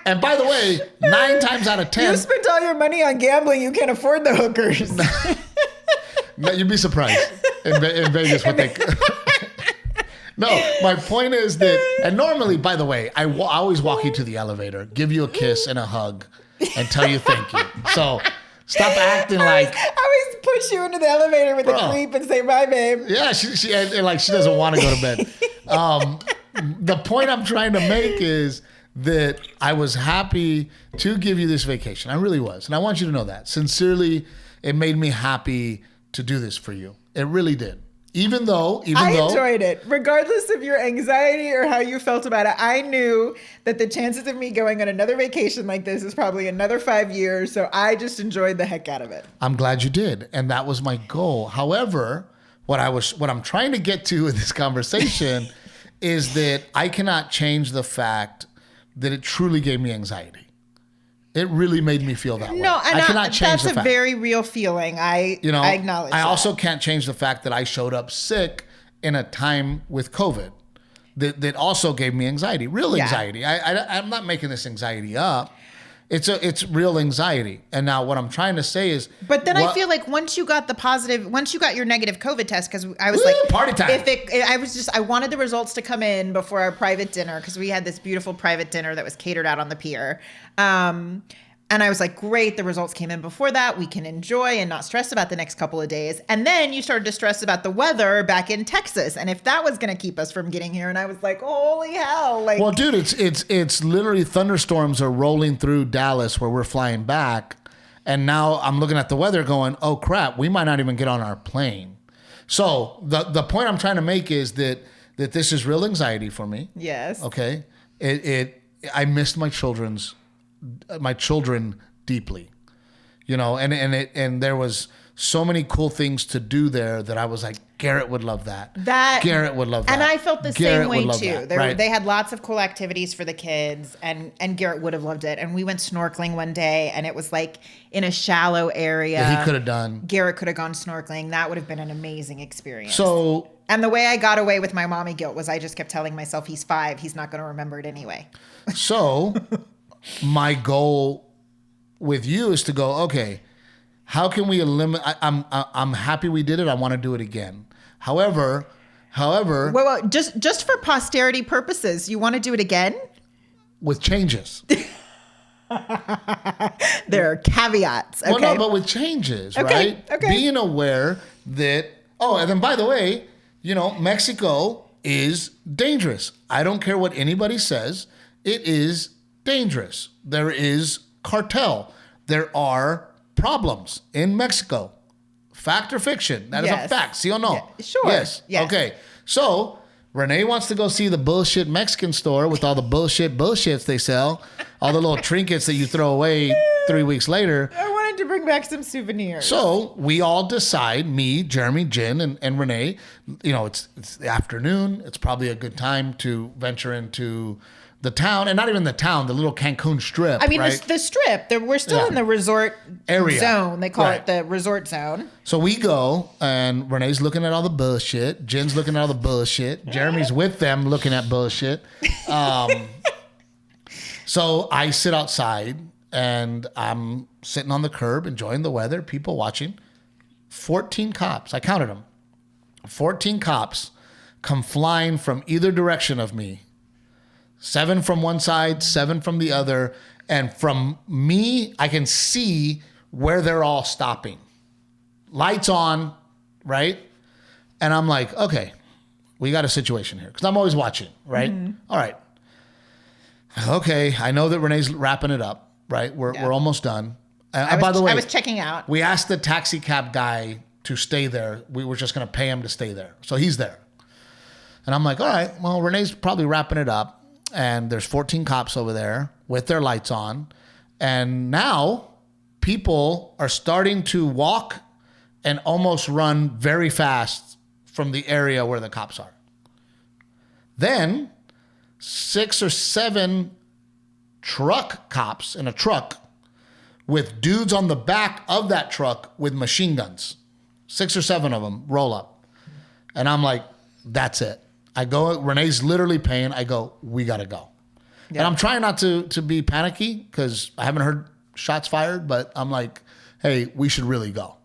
And by the way, 9 times out of 10. You spent all your money on gambling. You can't afford the hookers. You'd be surprised in Vegas what they... No, my point is that, and normally, by the way, I always walk you to the elevator, give you a kiss and a hug, and tell you thank you. So stop acting like. I always push you into the elevator with a creep and say, bye, babe. Yeah, she doesn't want to go to bed. The point I'm trying to make is that I was happy to give you this vacation. I really was. And I want you to know that. Sincerely, it made me happy to do this for you. It really did. Even though I enjoyed it, regardless of your anxiety or how you felt about it. I knew that the chances of me going on another vacation like this is probably another 5 years. So I just enjoyed the heck out of it. I'm glad you did. And that was my goal. However, what I'm trying to get to in this conversation is that I cannot change the fact that it truly gave me anxiety. It really made me feel that way. No, and I cannot change the fact. That's a very real feeling. I acknowledge I that. also can't change the fact that I showed up sick in a time with COVID that also gave me anxiety, real anxiety. I'm not making this anxiety up. It's real anxiety. And now what I'm trying to say is, but then I feel like once you got your negative COVID test, because I was party time. I wanted the results to come in before our private dinner, because we had this beautiful private dinner that was catered out on the pier. And I was like, great, the results came in before that. We can enjoy and not stress about the next couple of days. And then you started to stress about the weather back in Texas, and if that was going to keep us from getting here. And I was like, holy hell! Like, well, dude, it's literally thunderstorms are rolling through Dallas where we're flying back, and now I'm looking at the weather, going, oh crap, we might not even get on our plane. So the point I'm trying to make is that this is real anxiety for me. Yes. Okay. I missed my children deeply, and there was so many cool things to do there that I was like, Garrett would love that. Garrett would love that. And I felt the same way too. Right. They had lots of cool activities for the kids, and Garrett would have loved it. And we went snorkeling one day, and it was like in a shallow area. That he could have done. Garrett could have gone snorkeling. That would have been an amazing experience. So, and the way I got away with my mommy guilt was I just kept telling myself, he's 5. He's not going to remember it anyway. So my goal with you is to go, okay, how can we eliminate? I'm happy we did it. I want to do it again. However, well, just for posterity purposes, you want to do it again with changes. There are caveats. Okay? Well, no, but with changes, okay, right? Okay. Being aware that. Oh, and then by the way, Mexico is dangerous. I don't care what anybody says. It is dangerous. There is cartel. There are problems in Mexico. Fact or fiction? That is a fact. See or no? Yeah, sure. Yes. Okay. So Renae wants to go see the bullshit Mexican store with all the bullshits they sell, all the little trinkets that you throw away 3 weeks later. I wanted to bring back some souvenirs. So we all decide, me, Jeremy, Jen, and Renae, it's the afternoon. It's probably a good time to venture into the town, and not even the town, the little Cancun strip. I mean, right? the strip. We're still in the resort area zone. They call it the resort zone. So we go, and Renae's looking at all the bullshit. Jen's looking at all the bullshit. Jeremy's with them looking at bullshit. So I sit outside, and I'm sitting on the curb enjoying the weather, people watching. 14 cops, I counted them. 14 cops come flying from either direction of me. 7 from one side, 7 from the other. And from me, I can see where they're all stopping. Lights on, right? And I'm like, okay, we got a situation here. Because I'm always watching, right? Mm-hmm. All right. Okay, I know that Renae's wrapping it up, right? We're almost done. By the way, I was checking out. We asked the taxi cab guy to stay there. We were just going to pay him to stay there. So he's there. And I'm like, all right, well, Renae's probably wrapping it up. And there's 14 cops over there with their lights on. And now people are starting to walk and almost run very fast from the area where the cops are. Then 6 or 7 truck cops in a truck with dudes on the back of that truck with machine guns. 6 or 7 of them roll up. And I'm like, that's it. I go, Renae's literally paying. I go, we got to go. Yeah. And I'm trying not to be panicky because I haven't heard shots fired, but I'm like, hey, we should really go.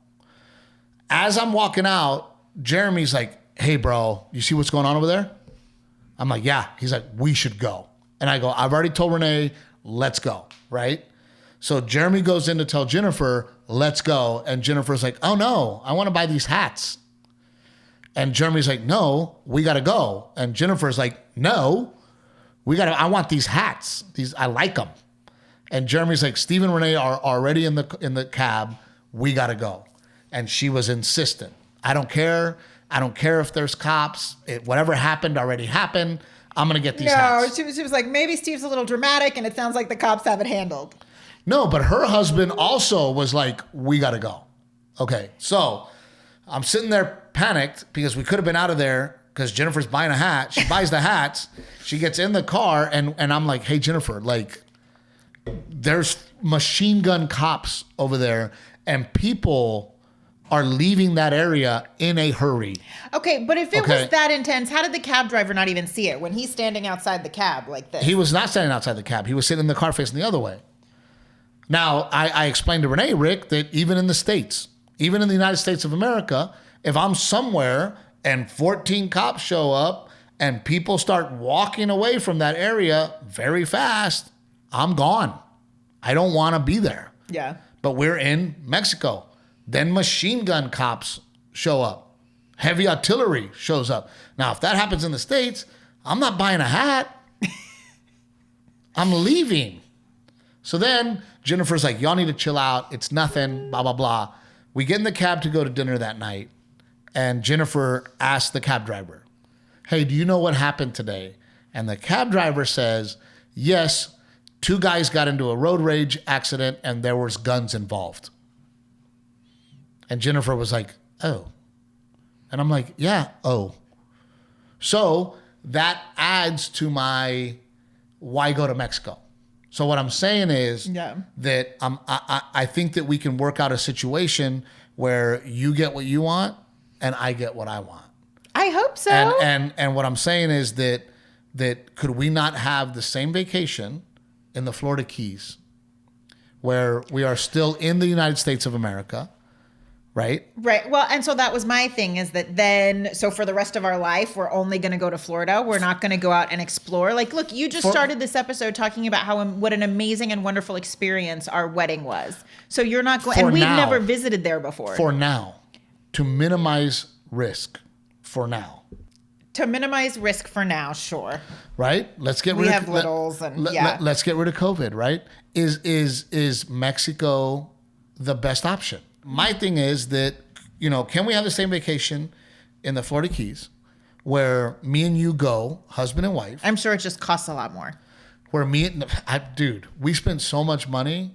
As I'm walking out, Jeremy's like, hey, bro, you see what's going on over there? I'm like, yeah. He's like, we should go. And I go, I've already told Renae, let's go, right? So Jeremy goes in to tell Jennifer, let's go. And Jennifer's like, oh no, I want to buy these hats. And Jeremy's like, no, we got to go. And Jennifer's like, no, I want these hats. I like them. And Jeremy's like, Steve and Renae are already in the cab. We got to go. And she was insistent. I don't care. I don't care if there's cops. Whatever happened already happened. I'm going to get these hats. No, she was like, maybe Steve's a little dramatic and it sounds like the cops have it handled. No, but her husband also was like, we got to go. Okay, so I'm sitting there panicked because we could have been out of there because Jennifer's buying a hat. She buys the hats. She gets in the car and I'm like, hey, Jennifer, like, there's machine gun cops over there and people are leaving that area in a hurry. Okay, but if it was that intense, how did the cab driver not even see it when he's standing outside the cab like this? He was not standing outside the cab. He was sitting in the car facing the other way. Now, I explained to Renae, Rick, that even in the States, even in the United States of America, if I'm somewhere and 14 cops show up and people start walking away from that area very fast, I'm gone. I don't want to be there. Yeah. But we're in Mexico. Then machine gun cops show up. Heavy artillery shows up. Now, if that happens in the States, I'm not buying a hat. I'm leaving. So then Jennifer's like, y'all need to chill out. It's nothing, blah, blah, blah. We get in the cab to go to dinner that night. And Jennifer asked the cab driver, hey, do you know what happened today? And the cab driver says, yes, 2 guys got into a road rage accident and there was guns involved. And Jennifer was like, oh. And I'm like, yeah, oh. So that adds to my why go to Mexico. So what I'm saying is that I think that we can work out a situation where you get what you want and I get what I want. I hope so. And what I'm saying is that could we not have the same vacation in the Florida Keys where we are still in the United States of America, right? Right. Well, and so that was my thing is that then, so for the rest of our life, we're only going to go to Florida. We're not going to go out and explore. Like, look, you just started this episode talking about what an amazing and wonderful experience our wedding was. So you're not going, and we've never visited there before. For now, to minimize risk for now. To minimize risk for now, sure. Right? Let's get rid of littles let's get rid of COVID, right? Is Mexico the best option? My thing is that, can we have the same vacation in the Florida Keys where me and you go, husband and wife? I'm sure it just costs a lot more. Where we spent so much money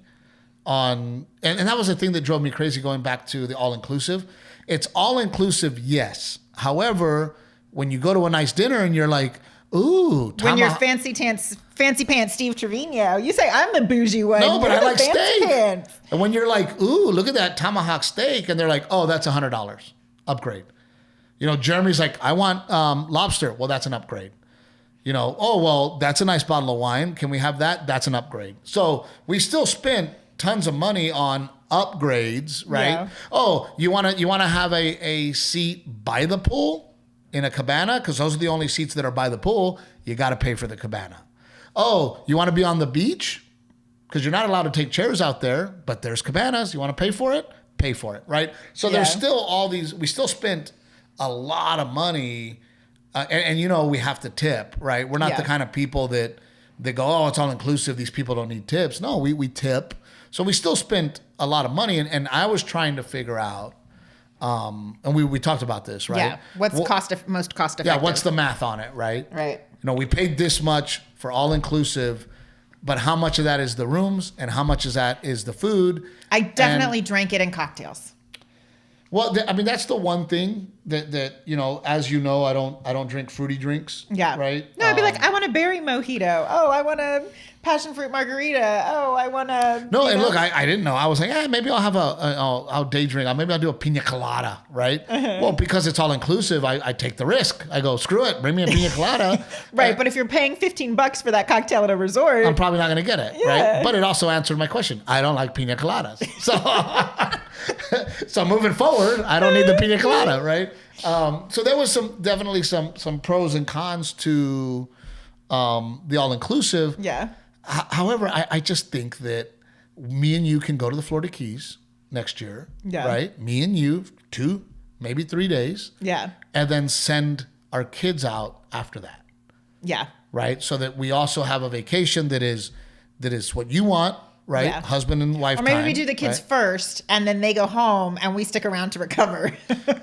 on, and that was the thing that drove me crazy going back to the all-inclusive. It's all-inclusive, yes. However, when you go to a nice dinner and you're like, ooh. When you're fancy pants Steve Trevino, you say, I'm the bougie one. No, but I like steak. Pants. And when you're like, ooh, look at that tomahawk steak. And they're like, oh, that's $100. Upgrade. Jeremy's like, I want lobster. Well, that's an upgrade. Oh, well, that's a nice bottle of wine. Can we have that? That's an upgrade. So we still spent tons of money on upgrades, right? Yeah. Oh, you want to have a seat by the pool? In a cabana, because those are the only seats that are by the pool, you got to pay for the cabana. Oh, you want to be on the beach? Because you're not allowed to take chairs out there, but there's cabanas. You want to pay for it? Pay for it, right? So there's still all these, we still spent a lot of money, and we have to tip, right? We're not the kind of people that go, oh, it's all inclusive. These people don't need tips. No, we tip. So we still spent a lot of money, and I was trying to figure out, and we talked about this, right? Yeah. What's most cost effective? Yeah. What's the math on it, right? Right. We paid this much for all inclusive, but how much of that is the rooms and how much of that is the food? I definitely drank it in cocktails. Well, that's the one thing that as you know, I don't drink fruity drinks. Yeah. Right. No, I'd be like, I want a berry mojito. Oh, I want a passion fruit margarita. Oh, I want a. No, and look, I didn't know. I was like, maybe I'll have I'll day drink. Maybe I'll do a pina colada, right? Well, because it's all inclusive, I take the risk. I go, screw it, bring me a pina colada. Right, but if you're paying $15 for that cocktail at a resort, I'm probably not going to get it, right? But it also answered my question. I don't like pina coladas, so moving forward, I don't need the pina colada, right? So there was definitely some pros and cons to the all-inclusive. Yeah. However, I just think that me and you can go to the Florida Keys next year. Yeah. Right? Me and you, 2, maybe 3 days. Yeah. And then send our kids out after that. Yeah. Right? So that we also have a vacation that is what you want, right? Yeah. Husband and wife time. Or maybe time, we do the kids right? first and then they go home and we stick around to recover.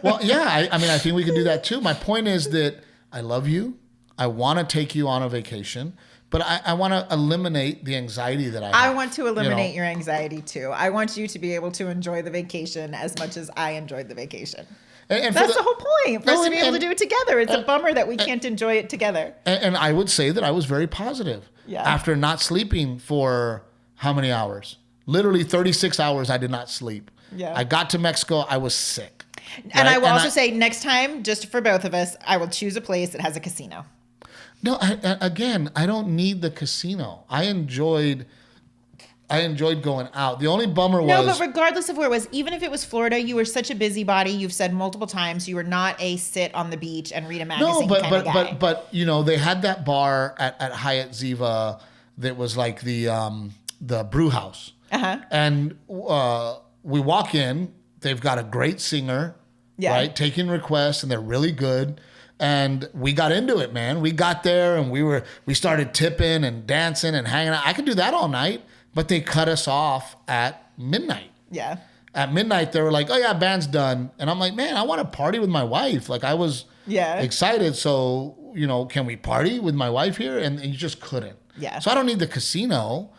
Well, yeah. I mean, I think we can do that too. My point is that I love you. I want to take you on a vacation, but I want to eliminate the anxiety that I have. I want to eliminate your anxiety too. I want you to be able to enjoy the vacation as much as I enjoyed the vacation. And that's the whole point, for us to be able to do it together. It's a bummer that we can't enjoy it together. And I would say that I was very positive. Yeah. After not sleeping for how many hours? Literally 36 hours I did not sleep. Yeah. I got to Mexico, I was sick. And I will also say next time, just for both of us, I will choose a place that has a casino. No, again, I don't need the casino. I enjoyed going out. The only bummer was... No, but regardless of where it was, even if it was Florida, you were such a busybody. You've said multiple times you were not a sit on the beach and read a magazine kind of guy. But you had that bar at Hyatt Ziva that was like the brew house. Uh-huh. And we walk in, they've got a great singer, right, taking requests, and they're really good. And we got into it, man. We got there and we started tipping and dancing and hanging out. I could do that all night, but they cut us off at midnight. Yeah. At midnight, they were like, "Oh yeah, band's done." And I'm like, "Man, I want to party with my wife." Like I was excited. So, can we party with my wife here? And you just couldn't. Yeah. So I don't need the casino.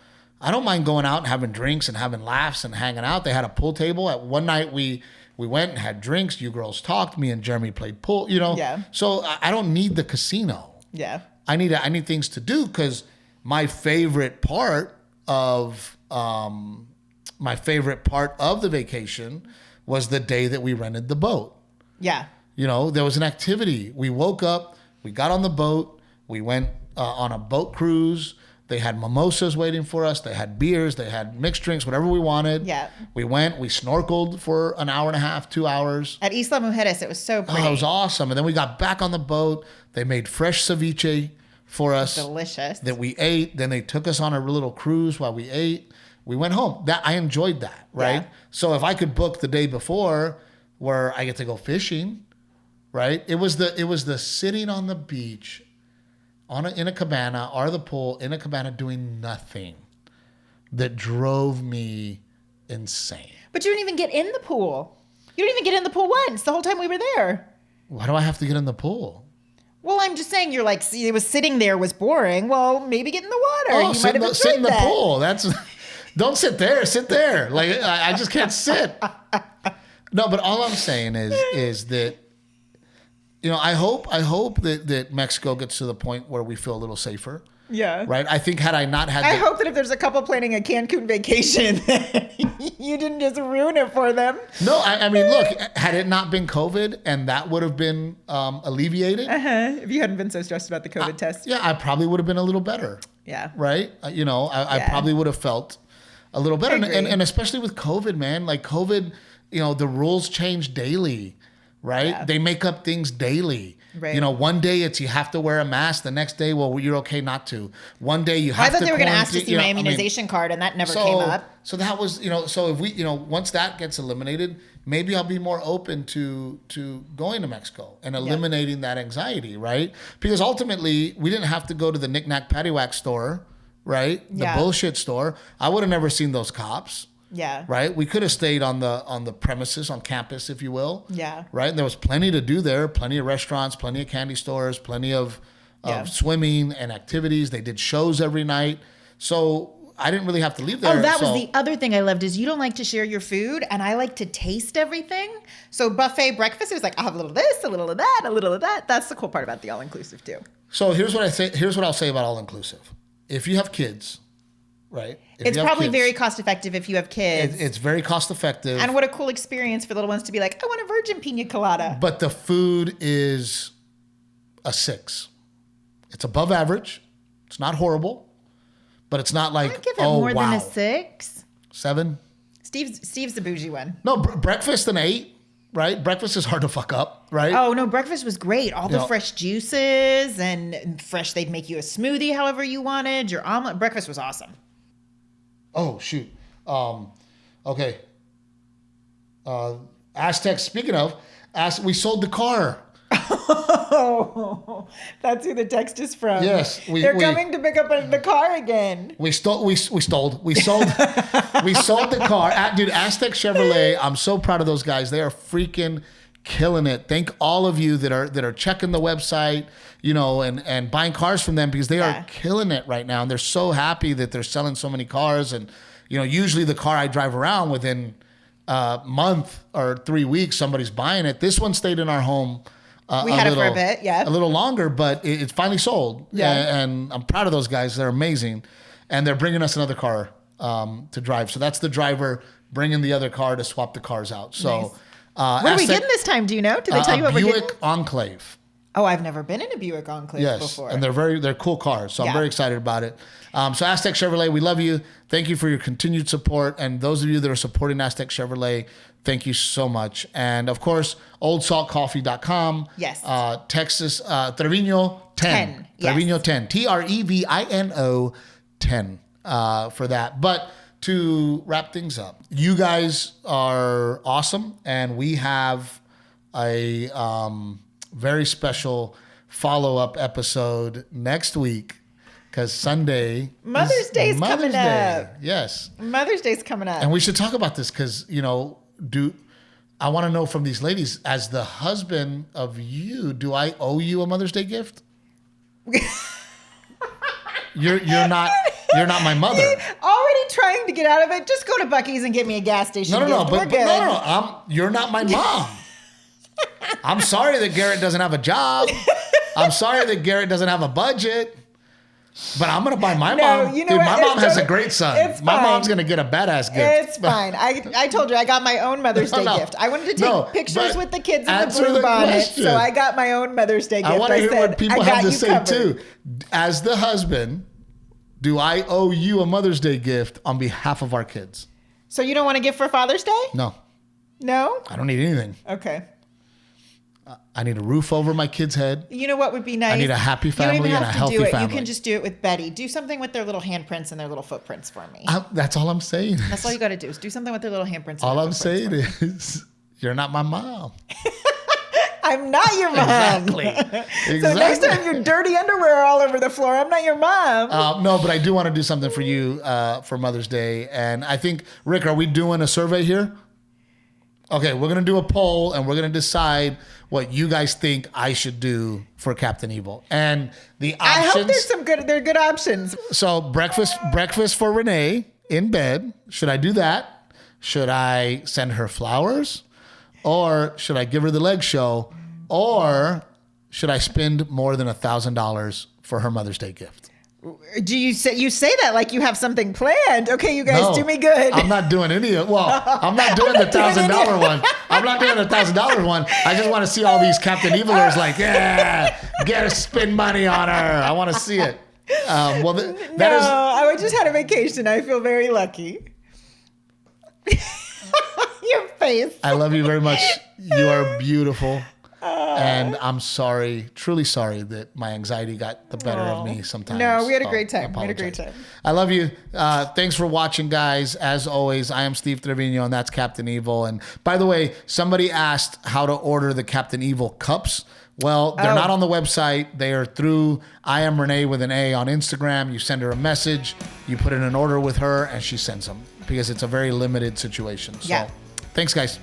I don't mind going out and having drinks and having laughs and hanging out. They had a pool table. At one night we went and had drinks. You girls talked. Me and Jeremy played pool. Yeah. So I don't need the casino. Yeah. I need things to do because my favorite part of the vacation was the day that we rented the boat. Yeah. There was an activity. We woke up. We got on the boat. We went on a boat cruise. They had mimosas waiting for us. They had beers. They had mixed drinks, whatever we wanted. Yeah. We went. We snorkeled for an hour and a half, 2 hours. At Isla Mujeres, it was so pretty. Oh, it was awesome. And then we got back on the boat. They made fresh ceviche for us. Delicious. That we ate. Then they took us on a little cruise while we ate. We went home. I enjoyed that, right? Yeah. So if I could book the day before where I get to go fishing, right? It was the sitting on the beach in a cabana or the pool in a cabana doing nothing that drove me insane. But you didn't even get in the pool. You didn't even get in the pool once the whole time we were there. Why do I have to get in the pool? Well, I'm just saying, you're like, it was sitting there was boring. Well, maybe get in the water. Oh, you might have enjoyed sit in the that. pool. Don't sit there. Sit there. Like I just can't sit. No, but all I'm saying is that, I hope that Mexico gets to the point where we feel a little safer. Yeah. Right? I think had I not had... I hope that if there's a couple planning a Cancun vacation, you didn't just ruin it for them. No, I mean, look, had it not been COVID and that would have been alleviated... If you hadn't been so stressed about the COVID test. Yeah, I probably would have been a little better. Yeah. Right? I probably would have felt a little better. And especially with COVID, man. Like COVID, the rules change daily. Right? Yeah. They make up things daily. Right. One day it's you have to wear a mask. The next day, well, you're okay not to. One day you have to. I thought they were going to ask to see my immunization card, and that never came up. So that was, so if we, once that gets eliminated, maybe I'll be more open to going to Mexico and eliminating that anxiety, right? Because ultimately, we didn't have to go to the knick-knack paddywhack store, right? The bullshit store. I would have never seen those cops. Yeah. Right? We could have stayed on the premises, on campus, if you will. Yeah. Right? And there was plenty to do there, plenty of restaurants, plenty of candy stores, plenty of swimming and activities. They did shows every night. So I didn't really have to leave there. Oh, that was the other thing I loved is you don't like to share your food, and I like to taste everything. So buffet breakfast, it was like, I'll have a little of this, a little of that, a little of that. That's the cool part about the all-inclusive too. So here's what I'll say about all-inclusive. If you have kids, right? It's probably very cost effective if you have kids. It's very cost effective. And what a cool experience for little ones to be like, I want a virgin pina colada. But the food is a 6. It's above average. It's not horrible, but it's not like, I'd give it more than a 6. 7. Steve's the bougie one. No, breakfast an 8, right? Breakfast is hard to fuck up. right? Oh no, breakfast was great. All the fresh juices and fresh. They'd make you a smoothie however you wanted. Your omelet. Breakfast was awesome. Oh shoot. Okay. Aztec. Speaking of, we sold the car. Oh, that's who the text is from. Yes, they're coming to pick up the car again. We sold the car. Dude, Aztec Chevrolet. I'm so proud of those guys. They are freaking killing it. Thank all of you that are checking the website, and buying cars from them, because they are killing it right now, and they're so happy that they're selling so many cars. And usually the car I drive around within a month or 3 weeks, somebody's buying it. This one stayed in our home. We had it for a bit, a little longer, but it's finally sold. Yeah, and I'm proud of those guys. They're amazing, and they're bringing us another car to drive. So that's the driver bringing the other car to swap the cars out. So, nice. What are we getting this time? Do you know? Did they tell you what we're getting? Buick Enclave. Oh, I've never been in a Buick Enclave before. And they're cool cars. So I'm very excited about it. So Aztec Chevrolet, we love you. Thank you for your continued support. And those of you that are supporting Aztec Chevrolet, thank you so much. And of course, oldsaltcoffee.com. Yes. Texas, Trevino 10. Trevino 10. Trevino 10 for that. But to wrap things up, you guys are awesome. And we have a very special follow-up episode next week. Because Sunday, Mother's Day's coming up. Yes, Mother's Day's coming up, and we should talk about this because I want to know from these ladies, as the husband of you, do I owe you a Mother's Day gift? You're not my mother. Already trying to get out of it. Just go to Buc-ee's and get me a gas station. No. You're not my mom. I'm sorry that Garrett doesn't have a job. I'm sorry that Garrett doesn't have a budget. But I'm going to buy my mom. Dude, my mom has a great son. My mom's going to get a badass gift. It's fine. I told you I got my own Mother's Day gift. I wanted to take pictures with the kids in the blue bonnet. So I got my own Mother's Day gift. I want to hear what people have to say too. As the husband, do I owe you a Mother's Day gift on behalf of our kids? So you don't want a gift for Father's Day? No. No? I don't need anything. Okay. I need a roof over my kid's head. You know what would be nice? I need a happy family and a healthy family. You can just do it with Betty. Do something with their little handprints and their little footprints for me. That's all I'm saying. That's all you got to do is do something with their little handprints. All I'm saying is you're not my mom. I'm not your mom. Exactly. So next time your dirty underwear all over the floor, I'm not your mom. No, but I do want to do something for you for Mother's Day. And I think, Rick, are we doing a survey here? Okay, we're going to do a poll and we're going to decide what you guys think I should do for Captain Evil. And the options. I hope they're good options. So breakfast for Renae in bed. Should I do that? Should I send her flowers? Or should I give her the leg show? Or should I spend more than $1,000 for her Mother's Day gift? Do you say that like you have something planned? Okay, you guys, do me good. I'm not doing any of. Well, I'm not doing the $1,000 one. I'm not doing the $1,000 one. I just want to see all these Captain Evilers like, get to spend money on her. I want to see it. I just had a vacation. I feel very lucky. Your face. I love you very much. You are beautiful. And I'm sorry, truly sorry that my anxiety got the better of me sometimes. No, we had a great time. I love you. Thanks for watching, guys. As always, I am Steve Trevino, and that's Captain Evil. And by the way, somebody asked how to order the Captain Evil cups. Well, they're not on the website. They are through I Am Renae with an A on Instagram. You send her a message, you put in an order with her, and she sends them because it's a very limited situation. So thanks, guys.